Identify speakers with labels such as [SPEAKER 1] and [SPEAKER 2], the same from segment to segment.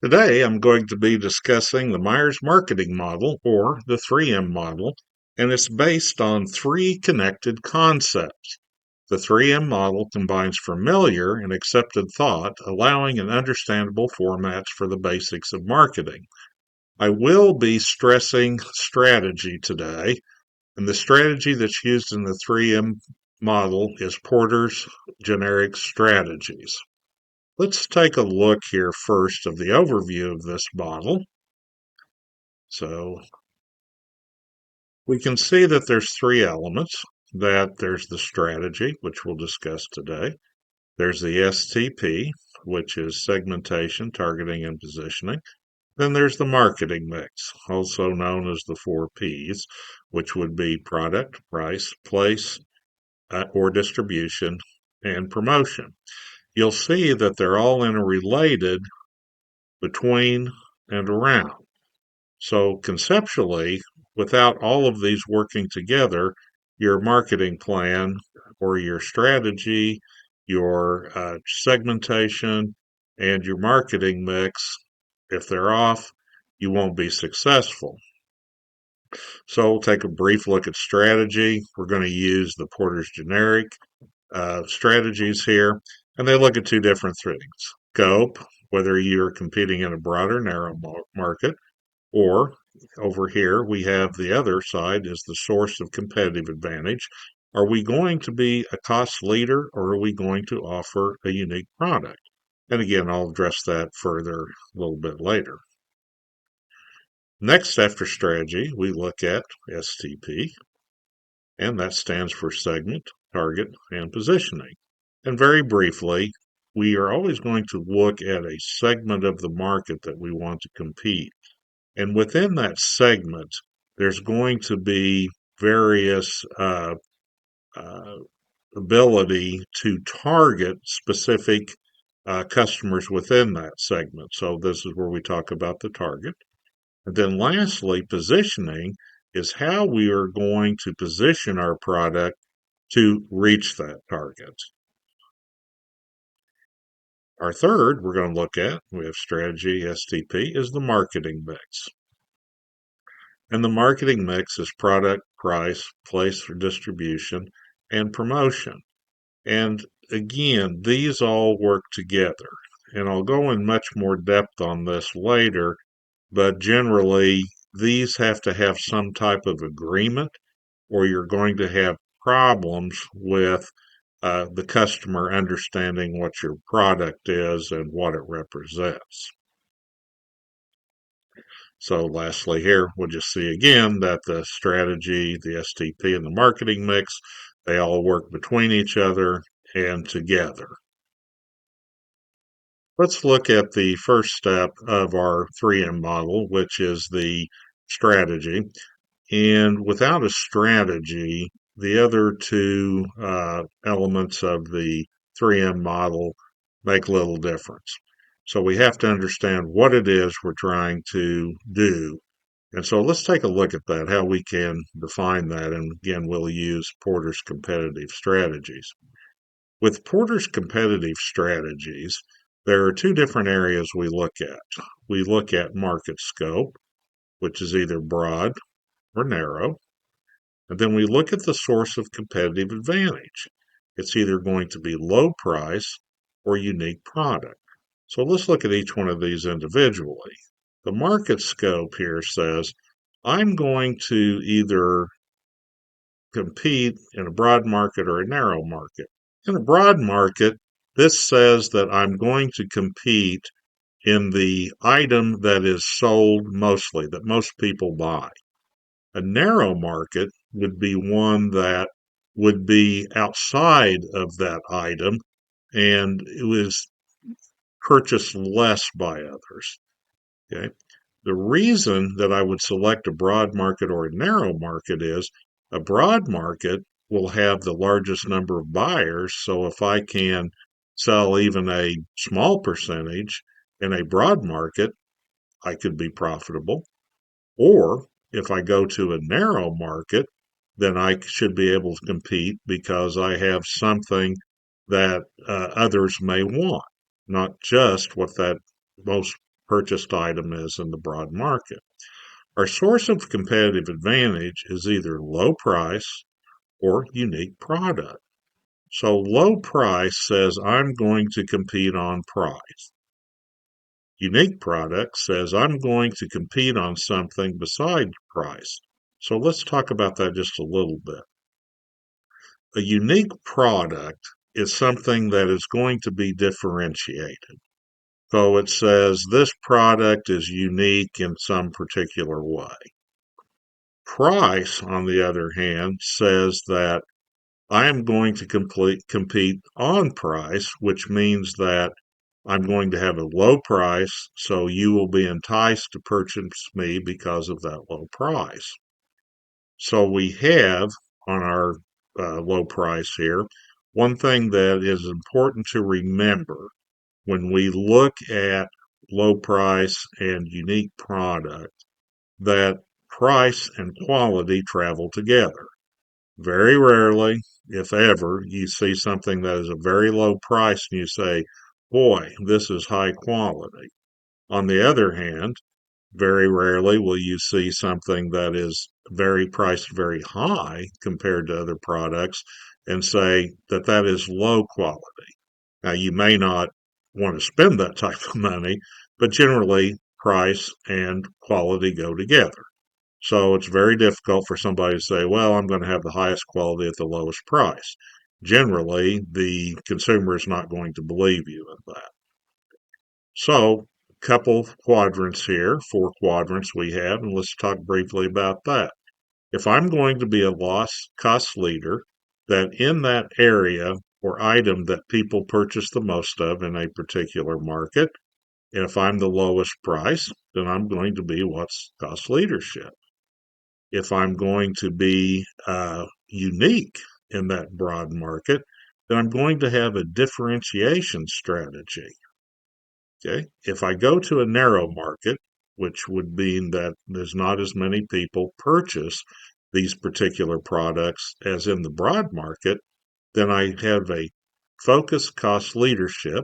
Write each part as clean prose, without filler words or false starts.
[SPEAKER 1] Today, I'm going to be discussing the Myers Marketing Model, or the 3M model, and it's based on three connected concepts. The 3M model combines familiar and accepted thought, allowing an understandable formats for the basics of marketing. I will be stressing strategy today, and the strategy that's used in the 3M model is Porter's generic strategies. Let's take a look here first of the overview of this model. So we can see that there's three elements, that there's the strategy, which we'll discuss today. There's the STP, which is segmentation, targeting, and positioning. Then there's the marketing mix, also known as the 4Ps, which would be product, price, place, or distribution, and promotion. You'll see that they're all interrelated between and around. So conceptually, without all of these working together, your marketing plan or your strategy, your segmentation, and your marketing mix, if they're off, you won't be successful. So we'll take a brief look at strategy. We're going to use the Porter's generic strategies here, and they look at two different things. Scope, whether you're competing in a broad or narrow market, or over here, we have the other side is the source of competitive advantage. Are we going to be a cost leader, or are we going to offer a unique product? And again, I'll address that further a little bit later. Next, after strategy, we look at STP, and that stands for segment, target, and positioning. And very briefly, we are always going to look at a segment of the market that we want to compete. And within that segment, there's going to be various ability to target specific customers within that segment. So this is where we talk about the target. And then lastly, positioning is how we are going to position our product to reach that target. Our third we're going to look at, we have strategy, STP, is the marketing mix. And the marketing mix is product, price, place for distribution, and promotion. And again, these all work together. And I'll go in much more depth on this later, but generally, these have to have some type of agreement, or you're going to have problems with the customer understanding what your product is and what it represents. So lastly here, we'll just see again that the strategy, the STP, and the marketing mix, they all work between each other and together. Let's look at the first step of our 3M model, which is the strategy. And without a strategy, the other two elements of the 3M model make little difference. So we have to understand what it is we're trying to do. And so let's take a look at that, how we can define that. And again, we'll use Porter's competitive strategies. With Porter's competitive strategies, there are two different areas we look at. We look at market scope, which is either broad or narrow. And then we look at the source of competitive advantage. It's either going to be low price or unique product. So let's look at each one of these individually. The market scope here says, I'm going to either compete in a broad market or a narrow market. In a broad market, this says that I'm going to compete in the item that is sold mostly, that most people buy. A narrow market would be one that would be outside of that item and it was purchased less by others. Okay. The reason that I would select a broad market or a narrow market is a broad market will have the largest number of buyers. So if I can sell even a small percentage in a broad market, I could be profitable. Or if I go to a narrow market, then I should be able to compete because I have something that others may want, not just what that most purchased item is in the broad market. Our source of competitive advantage is either low price or unique product. So low price says I'm going to compete on price. Unique product says I'm going to compete on something besides price. So let's talk about that just a little bit. A unique product is something that is going to be differentiated. So it says this product is unique in some particular way. Price, on the other hand, says that I am going to compete on price, which means that I'm going to have a low price, so you will be enticed to purchase me because of that low price. So we have on our low price here, one thing that is important to remember when we look at low price and unique product, that price and quality travel together. Very rarely, if ever, you see something that is a very low price and you say, boy, this is high quality. On the other hand, very rarely will you see something that is very priced very high compared to other products and say that that is low quality. Now, you may not want to spend that type of money, but generally, price and quality go together. So it's very difficult for somebody to say, well, I'm going to have the highest quality at the lowest price. Generally, the consumer is not going to believe you in that. So, a couple quadrants here, 4 quadrants we have, and let's talk briefly about that. If I'm going to be a loss cost leader, that in that area or item that people purchase the most of in a particular market, if I'm the lowest price, then I'm going to be what's cost leadership. If I'm going to be unique in that broad market, then I'm going to have a differentiation strategy. Okay. If I go to a narrow market, which would mean that there's not as many people purchase these particular products as in the broad market, then I have a focused cost leadership.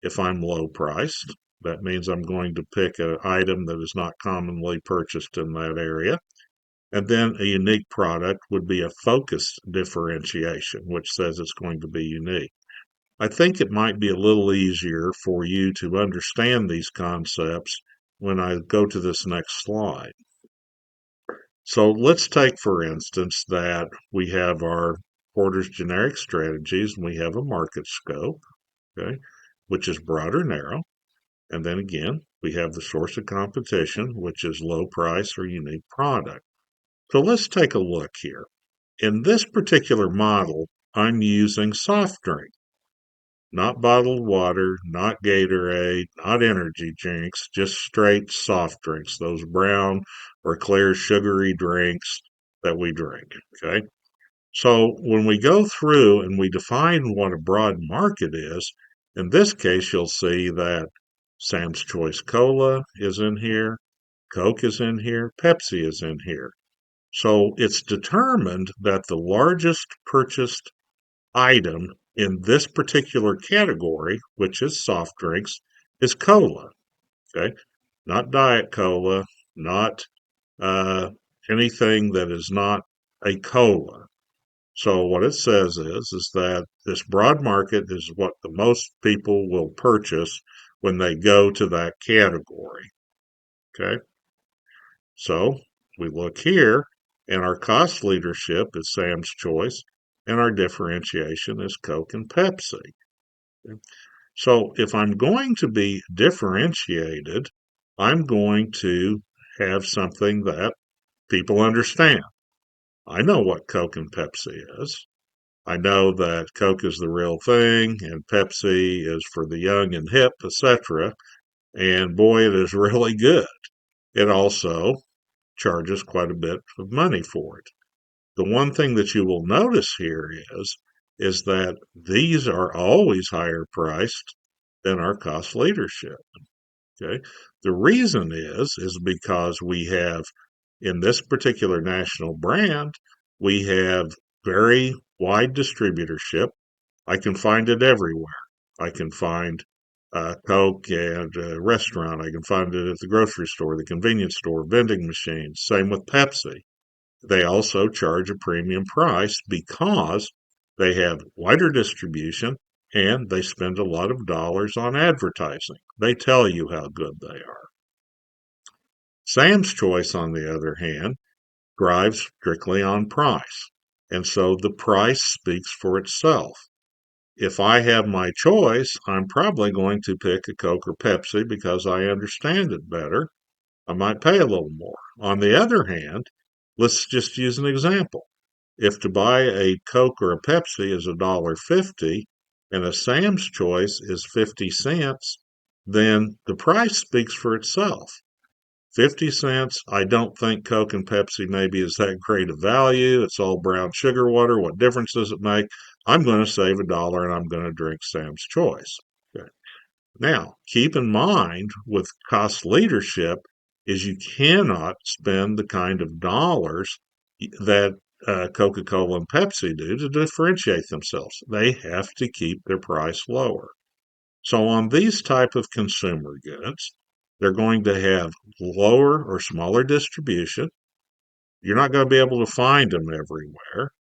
[SPEAKER 1] If I'm low priced, that means I'm going to pick an item that is not commonly purchased in that area. And then a unique product would be a focused differentiation, which says it's going to be unique. I think it might be a little easier for you to understand these concepts when I go to this next slide. So let's take, for instance, that we have our Porter's generic strategies and we have a market scope, okay, which is broad or narrow. And then again, we have the source of competition, which is low price or unique product. So let's take a look here. In this particular model, I'm using soft drink, not bottled water, not Gatorade, not energy drinks, just straight soft drinks, those brown or clear sugary drinks that we drink. Okay. So when we go through and we define what a broad market is, in this case, you'll see that Sam's Choice Cola is in here, Coke is in here, Pepsi is in here. So it's determined that the largest purchased item in this particular category, which is soft drinks, is cola. Okay, not diet cola, not anything that is not a cola. So what it says is that this broad market is what the most people will purchase when they go to that category. Okay, so we look here, and our cost leadership is Sam's Choice, and our differentiation is Coke and Pepsi. So if I'm going to be differentiated, I'm going to have something that people understand. I know what Coke and Pepsi is. I know that Coke is the real thing and Pepsi is for the young and hip, etc. And boy, it is really good. It also charges quite a bit of money for it. The one thing that you will notice here is that these are always higher priced than our cost leadership. Okay. The reason is because we have in this particular national brand, we have very wide distributorship. I can find it everywhere. I can find Coke at a restaurant. I can find it at the grocery store, the convenience store, vending machines. Same with Pepsi. They also charge a premium price because they have wider distribution and they spend a lot of dollars on advertising. They tell you how good they are. Sam's Choice, on the other hand, drives strictly on price. And so the price speaks for itself. If I have my choice, I'm probably going to pick a Coke or Pepsi because I understand it better. I might pay a little more. On the other hand, let's just use an example. If to buy a Coke or a Pepsi is $1.50 and a Sam's Choice is 50 cents, then the price speaks for itself. 50 cents, I don't think Coke and Pepsi maybe is that great a value. It's all brown sugar water. What difference does it make? I'm going to save $1 and I'm going to drink Sam's Choice. Okay. Now, keep in mind with cost leadership is you cannot spend the kind of dollars that Coca-Cola and Pepsi do to differentiate themselves. They have to keep their price lower. So on these type of consumer goods, they're going to have lower or smaller distribution. You're not going to be able to find them everywhere.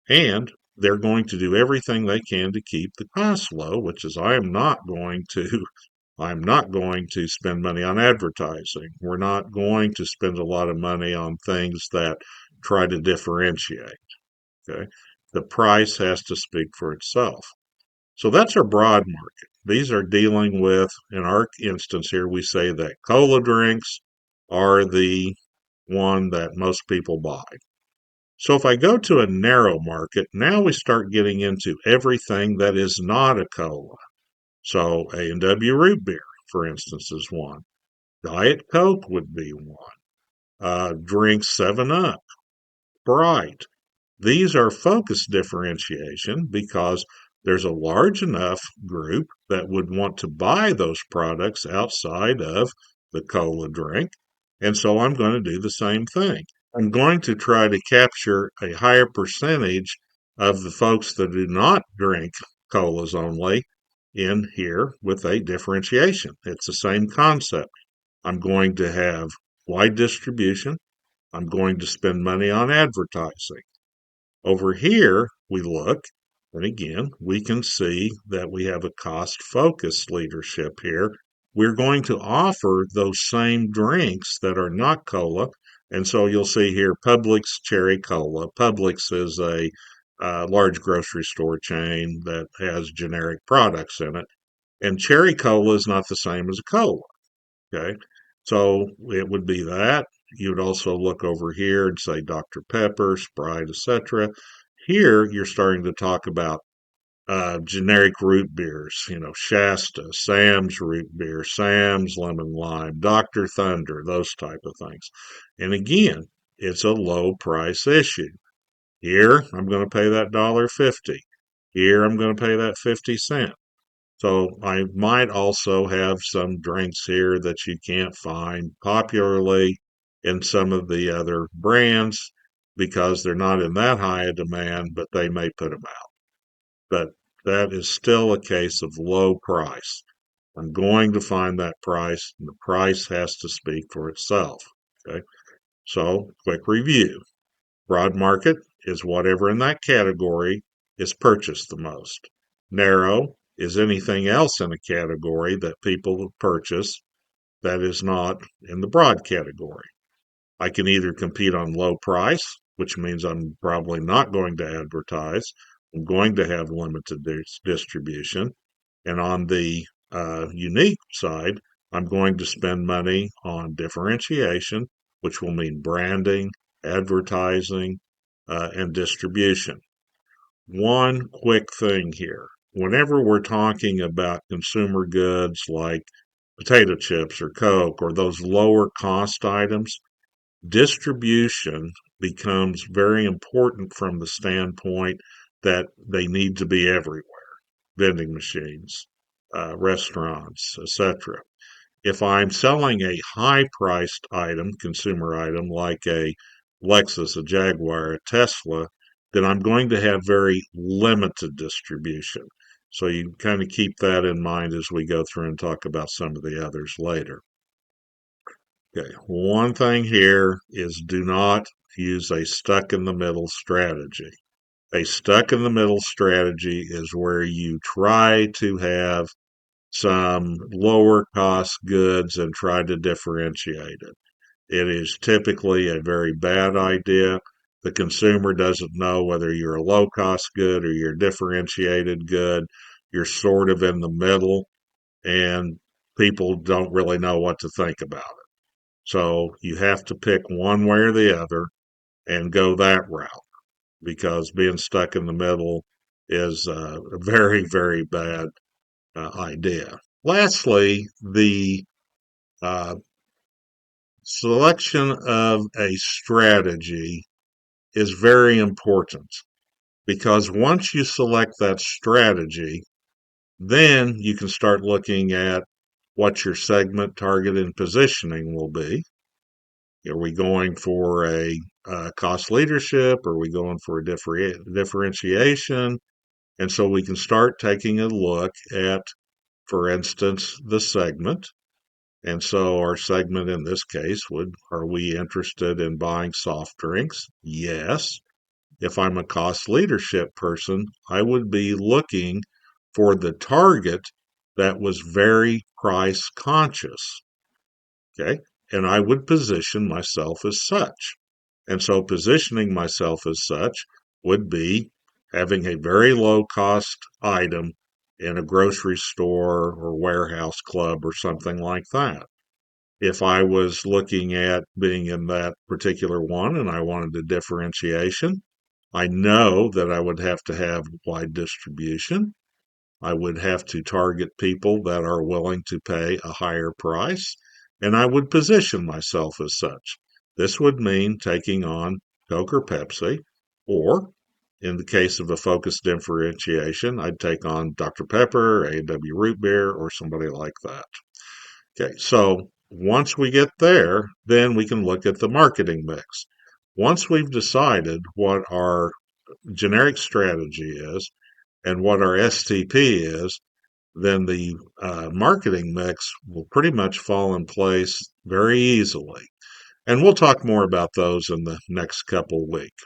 [SPEAKER 1] And they're going to do everything they can to keep the cost low, which is I'm not going to spend money on advertising. We're not going to spend a lot of money on things that try to differentiate. Okay. The price has to speak for itself. So that's our broad market. These are dealing with, in our instance here, we say that cola drinks are the one that most people buy. So if I go to a narrow market, now we start getting into everything that is not a cola. So A&W root beer, for instance, is one. Diet Coke would be one. Drink 7 Up, Sprite. These are focus differentiation because there's a large enough group that would want to buy those products outside of the cola drink. And so I'm going to do the same thing. I'm going to try to capture a higher percentage of the folks that do not drink colas only in here with a differentiation. It's the same concept. I'm going to have wide distribution. I'm going to spend money on advertising. Over here, we look, and again, we can see that we have a cost-focused leadership here. We're going to offer those same drinks that are not cola. And so you'll see here Publix Cherry Cola. Publix is a large grocery store chain that has generic products in it. And cherry cola is not the same as a cola. Okay. So it would be that. You would also look over here and say Dr. Pepper, Sprite, etc. Here, you're starting to talk about generic root beers, Shasta, Sam's root beer, Sam's lemon lime, Dr. Thunder, those type of things. And again, it's a low price issue. Here, I'm going to pay that $1.50. Here, I'm going to pay that 50 cents. So I might also have some drinks here that you can't find popularly in some of the other brands because they're not in that high a demand, but they may put them out. But that is still a case of low price. I'm going to find that price, and the price has to speak for itself. Okay. So, quick review. Broad market is whatever in that category is purchased the most. Narrow is anything else in a category that people purchase that is not in the broad category. I can either compete on low price, which means I'm probably not going to advertise. I'm going to have limited distribution. And on the unique side, I'm going to spend money on differentiation, which will mean branding, advertising, and distribution. One quick thing here. Whenever we're talking about consumer goods like potato chips or Coke or those lower cost items, distribution becomes very important from the standpoint that they need to be everywhere. Vending machines, restaurants, etc. If I'm selling a high priced item, consumer item like a Lexus, a Jaguar, a Tesla, then I'm going to have very limited distribution. So you kind of keep that in mind as we go through and talk about some of the others later. Okay, one thing here is do not use a stuck in the middle strategy. A stuck in the middle strategy is where you try to have some lower cost goods and try to differentiate it. It is typically a very bad idea. The consumer doesn't know whether you're a low cost good or you're a differentiated good. You're sort of in the middle, and people don't really know what to think about it. So you have to pick one way or the other and go that route, because being stuck in the middle is a very, very bad idea. Lastly, the uh, selection of a strategy is very important, because once you select that strategy, then you can start looking at what your segment, target, and positioning will be. Are we going for a cost leadership? Are we going for a differentiation? And so we can start taking a look at, for instance, the segment. And so our segment in this case are we interested in buying soft drinks? Yes. If I'm a cost leadership person, I would be looking for the target that was very price conscious. Okay. And I would position myself as such. And so positioning myself as such would be having a very low cost item in a grocery store or warehouse club or something like that. If I was looking at being in that particular one and I wanted a differentiation, I know that I would have to have wide distribution. I would have to target people that are willing to pay a higher price, and I would position myself as such. This would mean taking on Coke or Pepsi, or in the case of a focused differentiation, I'd take on Dr. Pepper, A&W Root Beer, or somebody like that. Okay, so once we get there, then we can look at the marketing mix. Once we've decided what our generic strategy is and what our STP is, then the marketing mix will pretty much fall in place very easily. And we'll talk more about those in the next couple weeks.